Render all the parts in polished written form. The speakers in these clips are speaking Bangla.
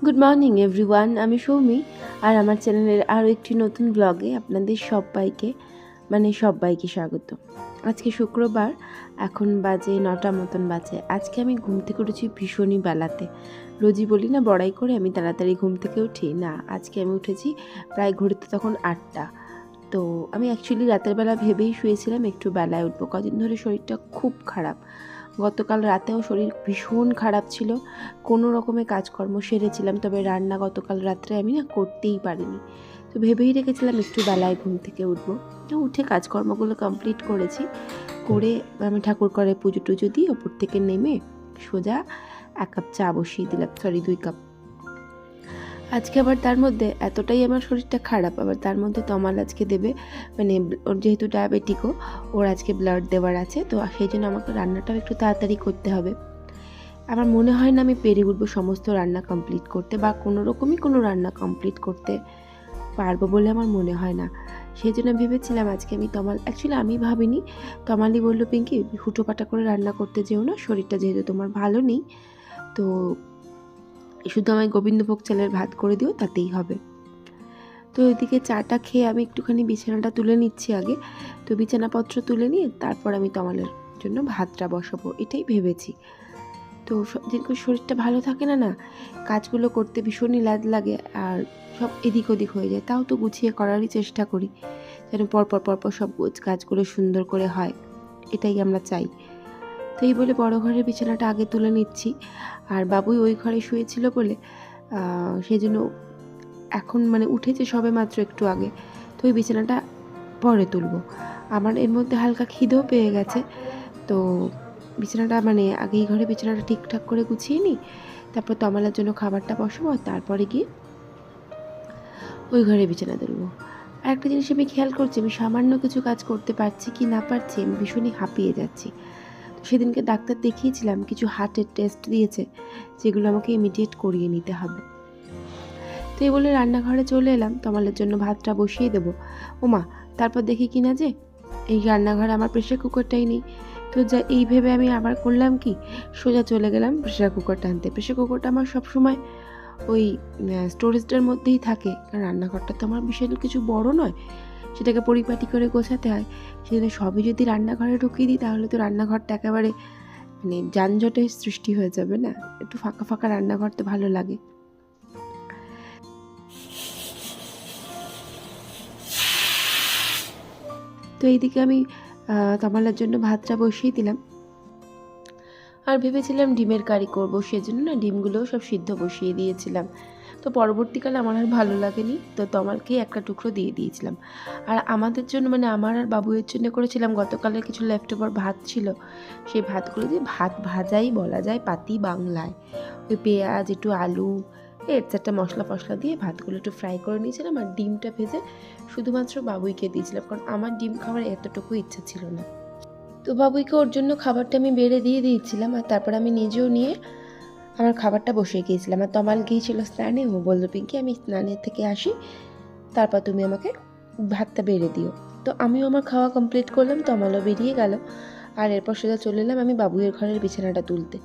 গুড মর্নিং এভরিওয়ান, আমি সৌমি। আর আমার চ্যানেলের আরও একটি নতুন ব্লগে আপনাদের সবাইকে স্বাগত। আজকে শুক্রবার, এখন বাজে 9টা মতন বাজে। আজকে আমি ঘুম থেকে উঠেছি ভীষণই বেলাতে। রোজই বলি না বড়াই করে আমি তাড়াতাড়ি ঘুম থেকে উঠি, না আজকে আমি উঠেছি প্রায় ঘড়িতে তখন 8টা। তো আমি অ্যাকচুয়ালি রাতের বেলা ভেবেই শুয়েছিলাম একটু বেলায় উঠবো। কদিন ধরে শরীরটা খুব খারাপ। গতকাল রাতেও শরীর ভীষণ খারাপ ছিল, কোনো রকমে কাজকর্ম সেরেছিলাম, তবে রান্না গতকাল রাত্রে আমি করতেই পারিনি। তো ভেবেই রেখেছিলাম একটু বেলায় ঘুম থেকে উঠবো। তো উঠে কাজকর্মগুলো কমপ্লিট করেছি, করে আমি ঠাকুর ঘরে পুজো টুজো দিয়ে ওপর থেকে নেমে সোজা 1 কাপ চা বসিয়ে দিলাম, 2 কাপ। আজকে আবার তার মধ্যে এতটাই আমার শরীরটা খারাপ, আবার তার মধ্যে তমাল আজকে দেবে, ওর যেহেতু ডায়াবেটিকও, ওর আজকে ব্লাড দেওয়ার আছে, তো সেই জন্য আমাকে রান্নাটাও একটু তাড়াতাড়ি করতে হবে। আমার মনে হয় না আমি পেরে উঠবো সমস্ত রান্না কমপ্লিট করতে, বা কোনো রকমই কোনো রান্না কমপ্লিট করতে পারবো বলে আমার মনে হয় না। সেই জন্য ভেবেছিলাম আজকে অ্যাকচুয়ালি আমি ভাবিনি, তমালি বললো পিঙ্কি হুটোপাটা করে রান্না করতে যেও না, শরীরটা যেহেতু তোমার ভালো নেই, তো শুধু আমায় গোবিন্দভোগ চালের ভাত করে দিও, তাতেই হবে। তো ওইদিকে চাটা খেয়ে আমি একটুখানি বিছানাটা তুলে নিচ্ছি আগে। তো বিছানাপত্র তুলে নিয়ে তারপর আমি তমালের জন্য ভাতটা বসাবো, এটাই ভেবেছি। তো যেরকম শরীরটা ভালো থাকে না, কাজগুলো করতে ভীষণই লাগে, আর সব এদিক ওদিক হয়ে যায়। তাও তো গুছিয়ে করারই চেষ্টা করি, যেন পরপর সব কাজগুলো সুন্দর করে হয়, এটাই আমরা চাই। তো এই বলে বড় ঘরের বিছানাটা আগে তুলে নিচ্ছি, আর বাবুই ওই ঘরে শুয়েছিল বলে সেই জন্য এখন উঠেছে সবে মাত্র একটু আগে, তো ওই বিছানাটা পরে তুলব। আমার এর মধ্যে হালকা খিদেও পেয়ে গেছে, তো বিছানাটা আগে এই ঘরে বিছানাটা ঠিকঠাক করে গুছিয়ে নিই, তারপর তমালার জন্য খাবারটা বসাবো, তারপরে গিয়ে ওই ঘরে বিছানা তুলব। আর একটা জিনিস আমি খেয়াল করছি, আমি সামান্য কিছু কাজ করতে পারছি কি না পারছি, আমি ভীষণই হাঁপিয়ে যাচ্ছি। তো সেদিনকে ডাক্তার দেখিয়েছিলাম, কিছু হার্টের টেস্ট দিয়েছে, যেগুলো আমাকে ইমিডিয়েট করিয়ে নিতে হবে। তো এই বলে রান্নাঘরে চলে এলাম, তমালের জন্য ভাতটা বসিয়ে দেবো। ওমা, তারপর দেখি কিনা যে এই রান্নাঘরে আমার প্রেশার কুকারটাই নেই। তো যা এই ভেবে আমি আবার করলাম কি, সোজা চলে গেলাম প্রেশার কুকারটা আনতে। প্রেশার কুকারটা আমার সবসময় ওই স্টোরেজটার মধ্যেই থাকে, কারণ রান্নাঘরটা তো আমার বিশাল কিছু বড় নয়, সেটাকে পরিপাটি করে গোছাতে হয়। সেজন্য সবই যদি রান্নাঘরে ঢুকিয়ে দিই, তাহলে তো রান্নাঘরটা একেবারে যানজটের সৃষ্টি হয়ে যাবে না। একটু ফাঁকা ফাঁকা রান্নাঘর তো ভালো লাগে। তো এইদিকে আমি তমালার জন্য ভাতটা বসিয়ে দিলাম, আর ভেবেছিলাম ডিমের কারি করবো, সেজন্য ডিমগুলোও সব সিদ্ধ বসিয়ে দিয়েছিলাম। তো পরবর্তীকালে আমার আর ভালো লাগেনি, তো তমালকেই একটা টুকরো দিয়ে দিয়েছিলাম। আর আমাদের জন্য আমার আর বাবুয়ের জন্য করেছিলাম, গতকালের কিছু লেফট ওভার ভাত ছিল, সেই ভাতগুলো দিয়ে ভাত ভাজাই বলা যায় পাতি বাংলায়। ওই পেঁয়াজ, একটু আলু, একটা মশলা ফসলা দিয়ে ভাতগুলো একটু ফ্রাই করে নিয়েছিলাম, আর ডিমটা ভেজে শুধুমাত্র বাবুইকে দিয়েছিলাম, কারণ আমার ডিম খাওয়ার এতটুকু ইচ্ছা ছিল না। তো বাবুইকে ওর জন্য খাবারটা আমি বেড়ে দিয়ে দিয়েছিলাম, আর তারপর আমি নিজেও নিয়ে আমার খাবারটা বসিয়ে গিয়েছিলাম। আর তমাল গিয়েছিল স্নানে, ও বললো পিঙ্কি আমি স্নানের থেকে আসি, তারপর তুমি আমাকে ভাতটা বেড়ে দিও। তো আমিও আমার খাওয়া কমপ্লিট করলাম, তমালও বেরিয়ে গেল, আর এরপর সোজা চলে এলাম আমি বাবুইয়ের ঘরের বিছানাটা তুলতে।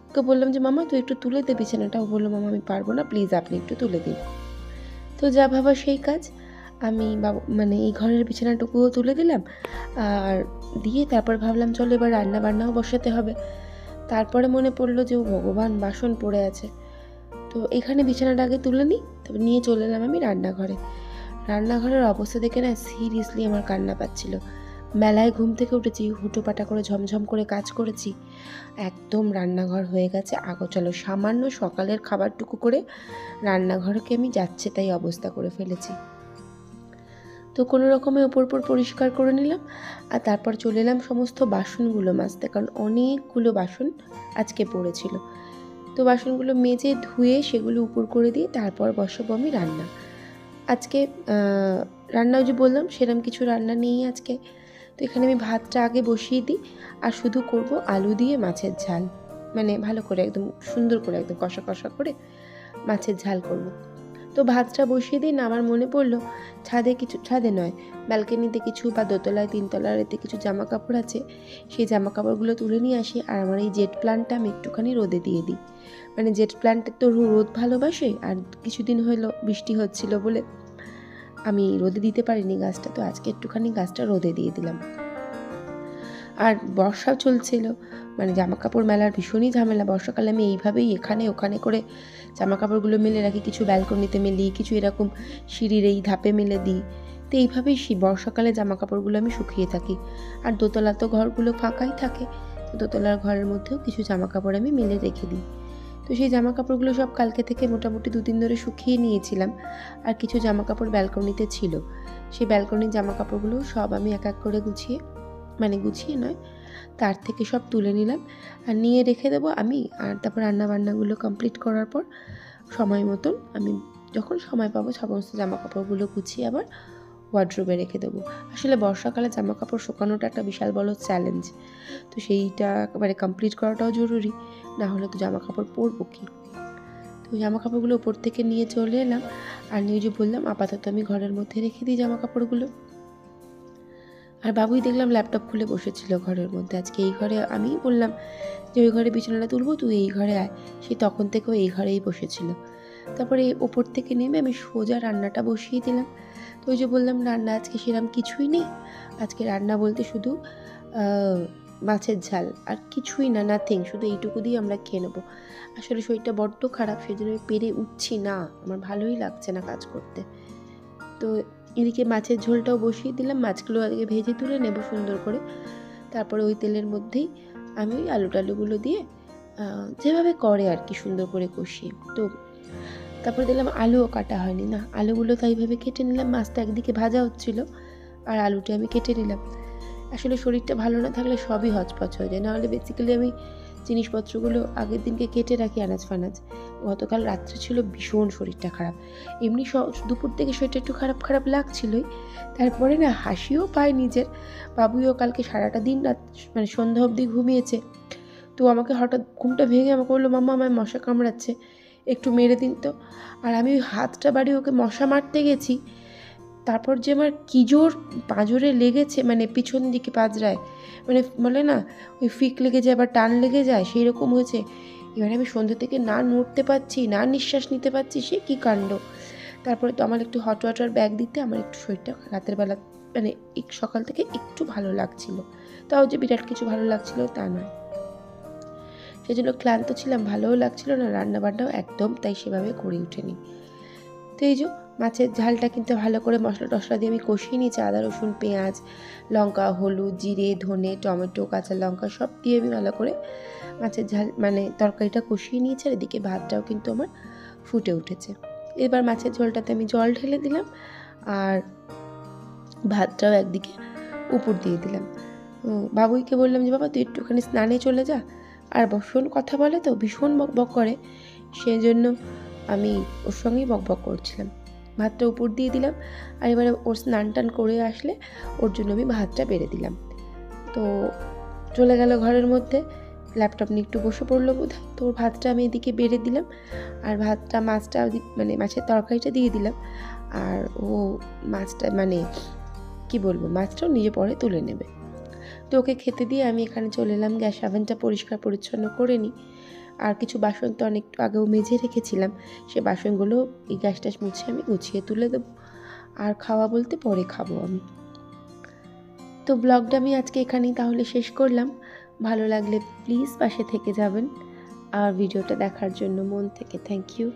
ওকে বললাম যে মামা তুই একটু তুলে দে বিছানাটা। ও বললো মামা আমি পারবো না, প্লিজ আপনি একটু তুলে দিন। তো যা ভাবা সেই কাজ, আমি এই ঘরের বিছানাটুকুও তুলে দিলাম, আর দিয়ে তারপর ভাবলাম চলো এবার রান্না বান্নাও বসাতে হবে। তারপরে মনে পড়লো যে ও ভগবান, বাসন পড়ে আছে। তো এখানে বিছানাটা আগে তুলে নিই, তারপর নিয়ে চলে এলাম আমি রান্নাঘরে। রান্নাঘরের অবস্থা দেখে না সিরিয়াসলি আমার কান্না পাচ্ছিল। মেলায় ঘুম থেকে উঠেছি, হুটোপাটা করে ঝমঝম করে কাজ করেছি, একদম রান্নাঘর হয়ে গেছে আগোছালো। সামান্য সকালের খাবারটুকু করে রান্নাঘরকে আমি যাচ্ছে তাই অবস্থা করে ফেলেছি। তো কোনো রকমে ওপর পরিষ্কার করে নিলাম, আর তারপর চলে এলাম সমস্ত বাসনগুলো মাজতে, কারণ অনেকগুলো বাসন আজকে পড়েছিল। তো বাসনগুলো মেজে ধুয়ে সেগুলো উপর করে দিয়ে তারপর বসাবো আমি রান্না। আজকে রান্নাও যে বললাম সেরকম কিছু রান্না নেই আজকে। তো এখানে আমি ভাতটা আগে বসিয়ে দিই, আর শুধু করব আলু দিয়ে মাছের ঝাল, ভালো করে একদম সুন্দর করে একদম কষা কষা করে মাছের ঝাল করব। তো তো ভাতটা বসিয়ে দিই না, আমার মনে পড়লো ছাদে নয়, ব্যালকনিতে কিছু বা দোতলায় 3তলার এতে কিছু জামা কাপড় আছে, সেই জামা কাপড়গুলো তুলে নিয়ে আসি। আর আমার এই জেট প্ল্যান্টটা আমি একটুখানি রোদে দিয়ে দিই। মানে জেট প্ল্যান্টের তো রোদ ভালোবাসে, আর কিছুদিন হলো বৃষ্টি হচ্ছিল বলে আমি রোদে দিতে পারিনি গাছটা, তো আজকে একটুখানি গাছটা রোদে দিয়ে দিলাম। আর বর্ষাও চলছিল, মানে জামা কাপড় মেলার ভীষণই ঝামেলা। বর্ষাকালে আমি এইভাবেই এখানে ওখানে করে জামা কাপড়গুলো মেলে রাখি, কিছু ব্যালকনিতে মেলি, কিছু এরকম সিঁড়ির এই ধাপে মেলে দিই। তো এইভাবেই বর্ষাকালে জামা কাপড়গুলো আমি শুকিয়ে থাকি। আর দোতলা তো ঘরগুলো ফাঁকাই থাকে, তো দোতলার ঘরের মধ্যেও কিছু জামা কাপড় আমি মেলে রেখে দিই। তো সেই জামা কাপড়গুলো সব কালকে থেকে মোটামুটি 2 দিন ধরে শুকিয়ে নিয়েছিলাম। আর কিছু জামা কাপড় ব্যালকনিতে ছিল, সেই ব্যালকনির জামা কাপড়গুলো সব আমি এক এক করে গুছিয়ে নয়, তার থেকে সব তুলে নিলাম আর নিয়ে রেখে দেবো আমি। আর তারপর রান্নাবান্নাগুলো কমপ্লিট করার পর সময় মতন আমি যখন সময় পাবো সমস্ত জামা কাপড়গুলো গুছিয়ে আবার ওয়ার্ড্রোবে রেখে দেবো। আসলে বর্ষাকালে জামা কাপড় শুকানোটা একটা বিশাল বড় চ্যালেঞ্জ, তো সেইটা একেবারে কমপ্লিট করাটাও জরুরি, না হলে তো জামা কাপড় পরবো কি। তো জামা কাপড়গুলো উপর থেকে নিয়ে চলে এলাম, আর নিয়ে যে বললাম আপাতত আমি ঘরের মধ্যে রেখে দিই জামা কাপড়গুলো। আর বাবুই দেখলাম ল্যাপটপ খুলে বসেছিল ঘরের মধ্যে। আজকে এই ঘরে আমিই বললাম যে ওই ঘরে বিছানাটা তুলবো, তুই এই ঘরে আয়। সে তখন থেকেও এই ঘরেই বসেছিল। তারপরে ওপর থেকে নেমে আমি সোজা রান্নাটা বসিয়ে দিলাম। তো ওই যে বললাম রান্না আজকে সেরকম কিছুই নেই, আজকে রান্না বলতে শুধু মাছের ঝাল, আর কিছুই না, নাথিং, শুধু এইটুকু দিয়ে আমরা খেয়ে নেবো। আসলে শরীরটা বড্ড খারাপ, সেই জন্য আমি পেরে উঠছি না, আমার ভালোই লাগছে না কাজ করতে। তো এদিকে মাছের ঝোলটাও বসিয়ে দিলাম, মাছগুলো আগে ভেজে তুলে নেব সুন্দর করে। তারপরে ওই তেলের মধ্যেই আমি ওই আলুগুলো দিয়ে যেভাবে করে আর কি সুন্দর করে কষিয়ে, তো তারপরে দেখলাম আলুও কাটা হয়নি, না আলুগুলো তো এইভাবে কেটে নিলাম। মাছটা একদিকে ভাজা হচ্ছিল আর আলুটা আমি কেটে নিলাম। আসলে শরীরটা ভালো না থাকলে সবই হচপচ হয়ে যায়, নাহলে বেসিক্যালি আমি জিনিসপত্রগুলো আগের দিনকে কেটে রাখি আনাজ ফানাজ। গতকাল রাত্রে ছিল ভীষণ শরীরটা খারাপ, এমনি দুপুর থেকে শরীরটা একটু খারাপ লাগছিলই, তারপরে না হাসিও পায় নিজের। বাবুইও কালকে সারাটা দিন রাত মানে সন্ধ্যা অবধি ঘুমিয়েছে, তো আমাকে হঠাৎ ঘুমটা ভেঙে আমাকে বললো মাম্মা আমায় মশা কামড়াচ্ছে, একটু মেরে দিন তো। আর আমি ওই হাতটা বাড়িয়ে ওকে মশা মারতে গেছি, তারপর যে আমার কী জোর পাঁজরে লেগেছে, মানে পিছন দিকে পাঁজরায়, মানে বলে না ওই ফিক লেগে যায় বা টান লেগে যায়, সেই রকম হয়েছে। এবার আমি সন্ধ্যে থেকে না নড়তে পারছি না নিঃশ্বাস নিতে পারছি, সে কী কাণ্ড। তারপরে তো আমার একটু হট ওয়াটার ব্যাগ দিতে আমার একটু শরীরটা রাতের বেলা মানে সকাল থেকে একটু ভালো লাগছিল, তাও যে বিরাট কিছু ভালো লাগছিল তা নয়, সেই জন্য ক্লান্ত ছিলাম, ভালোও লাগছিল না, রান্নাবান্নাও একদম তাই সেভাবে করে ওঠেনি। তো এই যে মাছের ঝালটা কিন্তু ভালো করে মশলা টশলা দিয়ে আমি কষিয়ে নিয়েছি, আদা রসুন পেঁয়াজ লঙ্কা হলুদ জিরে ধনে টমেটো কাঁচা লঙ্কা সব দিয়ে আমি ভালো করে মাছের ঝাল মানে তরকারিটা কষিয়ে নিয়েছি। আর এদিকে ভাতটাও কিন্তু আমার ফুটে উঠেছে। এবার মাছের ঝোলটাতে আমি জল ঢেলে দিলাম আর ভাতটাও একদিকে উপর দিয়ে দিলাম। বাবুইকে বললাম যে বাবা তুই একটুখানি স্নানে চলে যা, আর ভীষণ কথা বলে তো ভীষণ বকবক করে, সেই জন্য আমি ওর সঙ্গেই বকবক করছিলাম। ভাতটা উপর দিয়ে দিলাম, আর এবারে ওর স্নান টান করে আসলে ওর জন্য আমি ভাতটা বেড়ে দিলাম। তো চলে গেল ঘরের মধ্যে, ল্যাপটপ নিয়ে একটু বসে পড়লো বোধহয়, তো ওর ভাতটা আমি এদিকে বেড়ে দিলাম, আর মাছটা মানে মাছের তরকারিটা দিয়ে দিলাম। আর ও মাছটা মানে কি বলবো, মাছটাও নিজে পরে তুলে নেবে। তো ওকে খেতে দিয়ে আমি এখানে চলে এলাম, গ্যাস ওভেনটা পরিষ্কার পরিচ্ছন্ন করে নিই। আর কিছু বাসন তো অনেক আগেও মেজে রেখেছিলাম, সে বাসনগুলো এই গ্যাসটা মুছে আমি গুছিয়ে তুলে দেবো। আর খাওয়া বলতে পরে খাবো আমি। তো ব্লগটা আমি আজকে এখানেই তাহলে শেষ করলাম। ভালো লাগলে প্লিজ পাশে থেকে যাবেন, আর ভিডিওটা দেখার জন্য মন থেকে থ্যাংক ইউ।